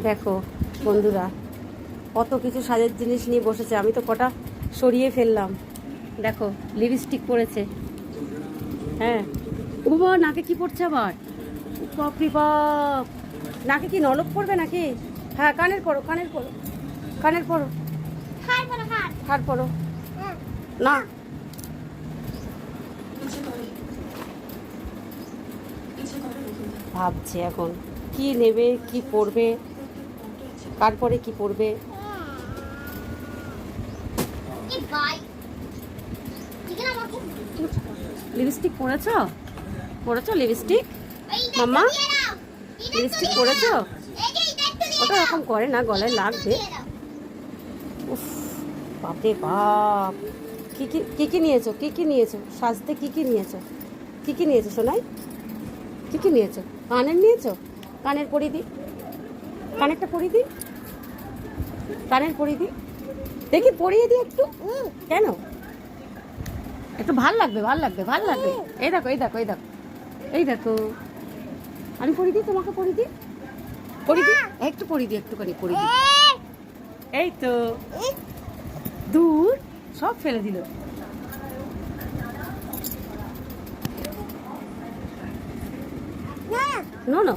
দেখো বন্ধুরা, কত কিছু সাজের জিনিস নিয়ে বসেছে, আমি তো কটা সরিয়ে ফেললাম। দেখো লিপস্টিক পরেছে, হ্যাঁ। ও বাবা, নাকে কি পড়ছে আবার? বাপরে বাপ, নাকে কি নলক পড়বে নাকি? হ্যাঁ, কানের পরো, কানের পরো, কানের পরো, হার পরো না। ভাবছে এখন কি নেবে, কি পরবে, তারপরে কি পরবে। লিপস্টিক পরেছ? পরেছ লিপস্টিক? মাম্মা লিপস্টিক পরেছ? ওটা এরকম করে না, গলায় লাগবে। উফ, বাপরে বাপ। কি নিয়েছো? কি নিয়েছো সাজতে? কি নিয়েছো? কি নিয়েছো সোনাই? কি নিয়েছো? কানের নিয়েছো? কানের পরিয়ে দিই, কানেরটা পরিয়ে দিই, কানের পরিয়ে দিই, দেখি পরিয়ে দিই একটু। কেন? একটু ভাল লাগবে, ভাল লাগবে, ভাল লাগবে। এই দেখো, এই দেখো, এই দেখো, এই দেখো, আমি পরিয়ে দিই, তোমাকে পরিয়ে দিই, পরিয়ে দিই, একটু পরিয়ে দিই, একটুখানি পরিয়ে দিই। এই তো, দূর, সব ফেলে দিল। No no,